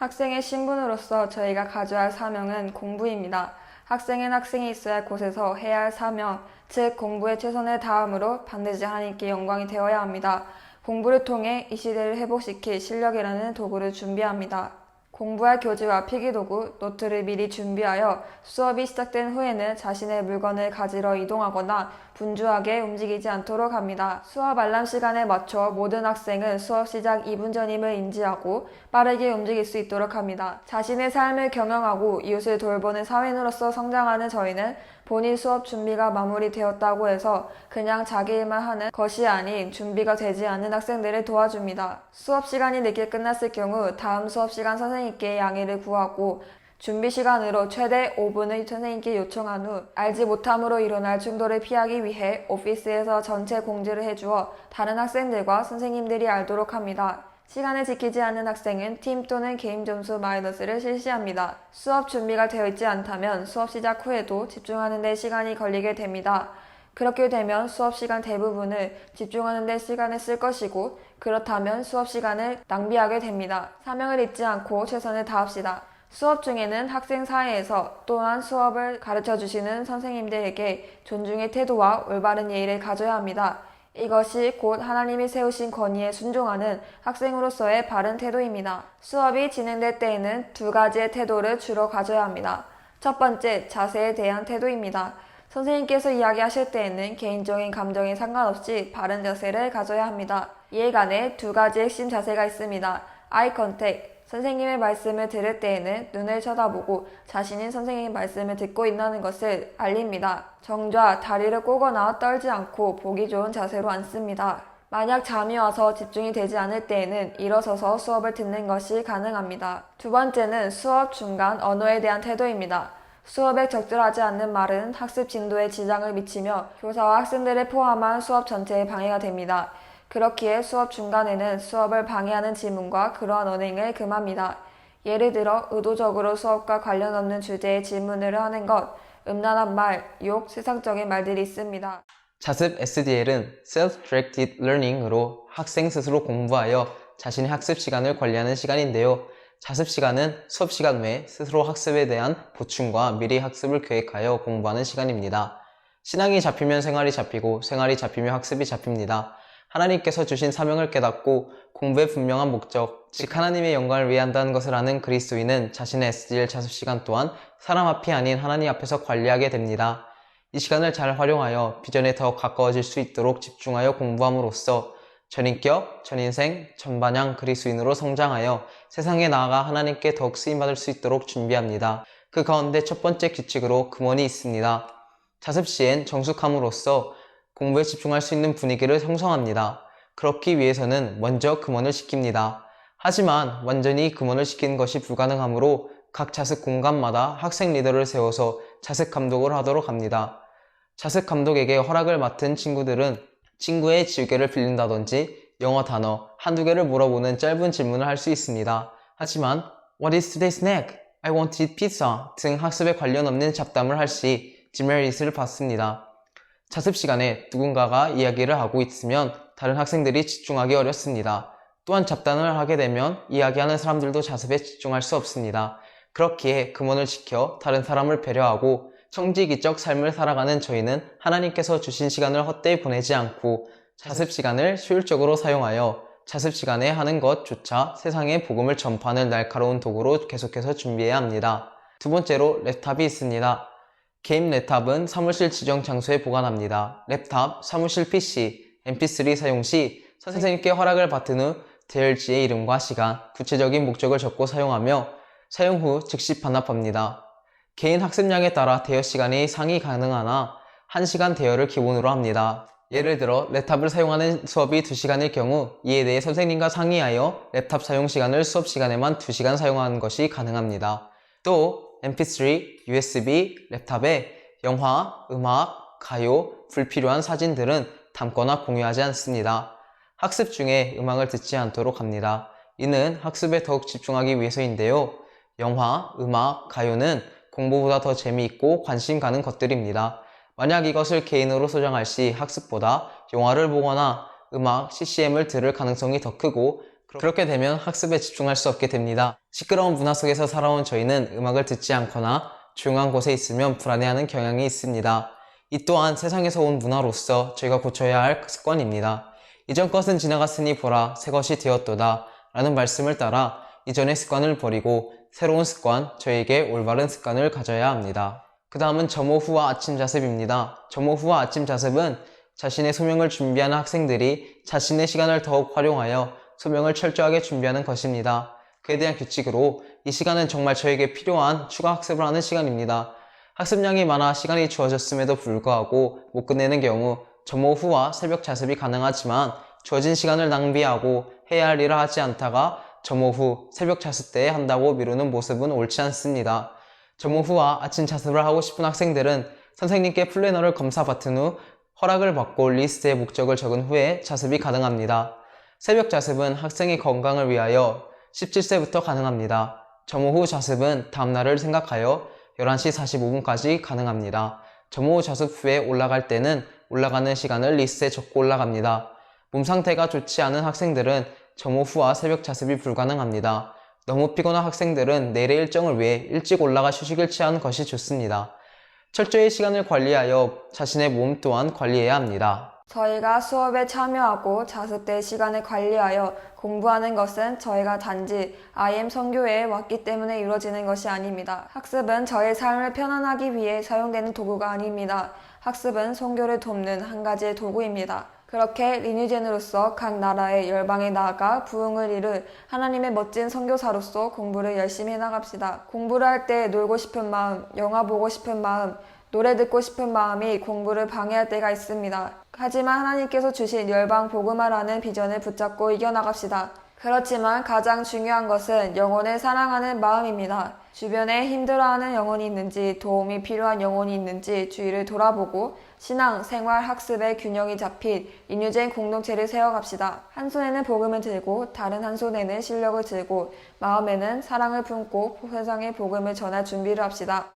학생의 신분으로서 저희가 가져야 할 사명은 공부입니다. 학생은 학생이 있어야 할 곳에서 해야 할 사명, 즉 공부에 최선을 다함으로 반드시 하나님께 영광이 되어야 합니다. 공부를 통해 이 시대를 회복시킬 실력이라는 도구를 준비합니다. 공부할 교재와 필기도구, 노트를 미리 준비하여 수업이 시작된 후에는 자신의 물건을 가지러 이동하거나 분주하게 움직이지 않도록 합니다. 수업 알람 시간에 맞춰 모든 학생은 수업 시작 2분 전임을 인지하고 빠르게 움직일 수 있도록 합니다. 자신의 삶을 경영하고 이웃을 돌보는 사회인으로서 성장하는 저희는 본인 수업 준비가 마무리되었다고 해서 그냥 자기 일만 하는 것이 아닌 준비가 되지 않은 학생들을 도와줍니다. 수업 시간이 늦게 끝났을 경우 다음 수업 시간 선생님께 양해를 구하고 준비 시간으로 최대 5분을 선생님께 요청한 후 알지 못함으로 일어날 충돌을 피하기 위해 오피스에서 전체 공지를 해주어 다른 학생들과 선생님들이 알도록 합니다. 시간을 지키지 않는 학생은 팀 또는 개인 점수 마이너스를 실시합니다. 수업 준비가 되어 있지 않다면 수업 시작 후에도 집중하는 데 시간이 걸리게 됩니다. 그렇게 되면 수업 시간 대부분을 집중하는 데 시간을 쓸 것이고 그렇다면 수업 시간을 낭비하게 됩니다. 사명을 잊지 않고 최선을 다합시다. 수업 중에는 학생 사이에서 또한 수업을 가르쳐 주시는 선생님들에게 존중의 태도와 올바른 예의를 가져야 합니다. 이것이 곧 하나님이 세우신 권위에 순종하는 학생으로서의 바른 태도입니다. 수업이 진행될 때에는 두 가지의 태도를 주로 가져야 합니다. 첫 번째, 자세에 대한 태도입니다. 선생님께서 이야기하실 때에는 개인적인 감정에 상관없이 바른 자세를 가져야 합니다. 이에 관해 두 가지 핵심 자세가 있습니다. 아이 컨택, 선생님의 말씀을 들을 때에는 눈을 쳐다보고 자신이 선생님의 말씀을 듣고 있다는 것을 알립니다. 정좌, 다리를 꼬거나 떨지 않고 보기 좋은 자세로 앉습니다. 만약 잠이 와서 집중이 되지 않을 때에는 일어서서 수업을 듣는 것이 가능합니다. 두 번째는 수업 중간 언어에 대한 태도입니다. 수업에 적절하지 않는 말은 학습 진도에 지장을 미치며 교사와 학생들을 포함한 수업 전체에 방해가 됩니다. 그렇기에 수업 중간에는 수업을 방해하는 질문과 그러한 언행을 금합니다. 예를 들어 의도적으로 수업과 관련 없는 주제의 질문을 하는 것, 음란한 말, 욕, 세상적인 말들이 있습니다. 자습 SDL은 Self-Directed Learning으로 학생 스스로 공부하여 자신의 학습 시간을 관리하는 시간인데요. 자습 시간은 수업 시간 외에 스스로 학습에 대한 보충과 미리 학습을 계획하여 공부하는 시간입니다. 신앙이 잡히면 생활이 잡히고 생활이 잡히면 학습이 잡힙니다. 하나님께서 주신 사명을 깨닫고 공부의 분명한 목적, 즉 하나님의 영광을 위해 한다는 것을 아는 그리스도인은 자신의 SDL 자습 시간 또한 사람 앞이 아닌 하나님 앞에서 관리하게 됩니다. 이 시간을 잘 활용하여 비전에 더 가까워질 수 있도록 집중하여 공부함으로써 전인격, 전인생, 전반향 그리스도인으로 성장하여 세상에 나아가 하나님께 더욱 쓰임받을 수 있도록 준비합니다. 그 가운데 첫 번째 규칙으로 금원이 있습니다. 자습 시엔 정숙함으로써 공부에 집중할 수 있는 분위기를 형성합니다. 그렇기 위해서는 먼저 금원을 시킵니다. 하지만 완전히 금원을 시키는 것이 불가능하므로 각 자습 공간마다 학생 리더를 세워서 자습 감독을 하도록 합니다. 자습 감독에게 허락을 맡은 친구들은 친구의 지우개를 빌린다든지 영어 단어 한두 개를 물어보는 짧은 질문을 할 수 있습니다. 하지만 What is today's snack? I want to eat pizza 등 학습에 관련 없는 잡담을 할 시 디메리트를 받습니다. 자습 시간에 누군가가 이야기를 하고 있으면 다른 학생들이 집중하기 어렵습니다. 또한 잡담을 하게 되면 이야기하는 사람들도 자습에 집중할 수 없습니다. 그렇기에 금원을 지켜 다른 사람을 배려하고 청지기적 삶을 살아가는 저희는 하나님께서 주신 시간을 헛되이 보내지 않고 자습 시간을 효율적으로 사용하여 자습 시간에 하는 것조차 세상에 복음을 전파하는 날카로운 도구로 계속해서 준비해야 합니다. 두 번째로 랩탑이 있습니다. 개인 랩탑은 사무실 지정 장소에 보관합니다. 랩탑, 사무실 PC, mp3 사용 시 선생님께 허락을 받은 후 대열지의 이름과 시간, 구체적인 목적을 적고 사용하며 사용 후 즉시 반납합니다. 개인 학습량에 따라 대여 시간이 상이 가능하나 1시간 대여를 기본으로 합니다. 예를 들어 랩탑을 사용하는 수업이 2시간일 경우 이에 대해 선생님과 상의하여 랩탑 사용 시간을 수업 시간에만 2시간 사용하는 것이 가능합니다. 또 mp3, USB, 랩탑에 영화, 음악, 가요, 불필요한 사진들은 담거나 공유하지 않습니다. 학습 중에 음악을 듣지 않도록 합니다. 이는 학습에 더욱 집중하기 위해서인데요. 영화, 음악, 가요는 공부보다 더 재미있고 관심 가는 것들입니다. 만약 이것을 개인으로 소장할 시 학습보다 영화를 보거나 음악, CCM을 들을 가능성이 더 크고 그렇게 되면 학습에 집중할 수 없게 됩니다. 시끄러운 문화 속에서 살아온 저희는 음악을 듣지 않거나 조용한 곳에 있으면 불안해하는 경향이 있습니다. 이 또한 세상에서 온 문화로서 저희가 고쳐야 할 습관입니다. 이전 것은 지나갔으니 보라 새 것이 되었도다 라는 말씀을 따라 이전의 습관을 버리고 새로운 습관, 저에게 올바른 습관을 가져야 합니다. 그 다음은 점호 후와 아침 자습입니다. 점호 후와 아침 자습은 자신의 소명을 준비하는 학생들이 자신의 시간을 더욱 활용하여 소명을 철저하게 준비하는 것입니다. 그에 대한 규칙으로 이 시간은 정말 저에게 필요한 추가 학습을 하는 시간입니다. 학습량이 많아 시간이 주어졌음에도 불구하고 못 끝내는 경우 점호 후와 새벽 자습이 가능하지만 주어진 시간을 낭비하고 해야 할 일을 하지 않다가 점호 후 새벽 자습 때에 한다고 미루는 모습은 옳지 않습니다. 점호 후와 아침 자습을 하고 싶은 학생들은 선생님께 플래너를 검사받은 후 허락을 받고 리스트에 목적을 적은 후에 자습이 가능합니다. 새벽 자습은 학생의 건강을 위하여 17세부터 가능합니다. 점호 후 자습은 다음날을 생각하여 11시 45분까지 가능합니다. 점호 후 자습 후에 올라갈 때는 올라가는 시간을 리스트에 적고 올라갑니다. 몸 상태가 좋지 않은 학생들은 점호 후와 새벽 자습이 불가능합니다. 너무 피곤한 학생들은 내일의 일정을 위해 일찍 올라가 휴식을 취하는 것이 좋습니다. 철저히 시간을 관리하여 자신의 몸 또한 관리해야 합니다. 저희가 수업에 참여하고 자습 때 시간을 관리하여 공부하는 것은 저희가 단지 IM 선교회에 왔기 때문에 이루어지는 것이 아닙니다. 학습은 저의 삶을 편안하기 위해 사용되는 도구가 아닙니다. 학습은 선교를 돕는 한 가지의 도구입니다. 그렇게 리뉴젠으로서 각 나라의 열방에 나아가 부흥을 이룰 하나님의 멋진 선교사로서 공부를 열심히 해나갑시다. 공부를 할 때 놀고 싶은 마음, 영화 보고 싶은 마음, 노래 듣고 싶은 마음이 공부를 방해할 때가 있습니다. 하지만 하나님께서 주신 열방 복음화라는 비전을 붙잡고 이겨나갑시다. 그렇지만 가장 중요한 것은 영혼을 사랑하는 마음입니다. 주변에 힘들어하는 영혼이 있는지 도움이 필요한 영혼이 있는지 주위를 돌아보고 신앙, 생활, 학습의 균형이 잡힌 인유젠 공동체를 세워갑시다. 한 손에는 복음을 들고 다른 한 손에는 실력을 들고 마음에는 사랑을 품고 세상의 복음을 전할 준비를 합시다.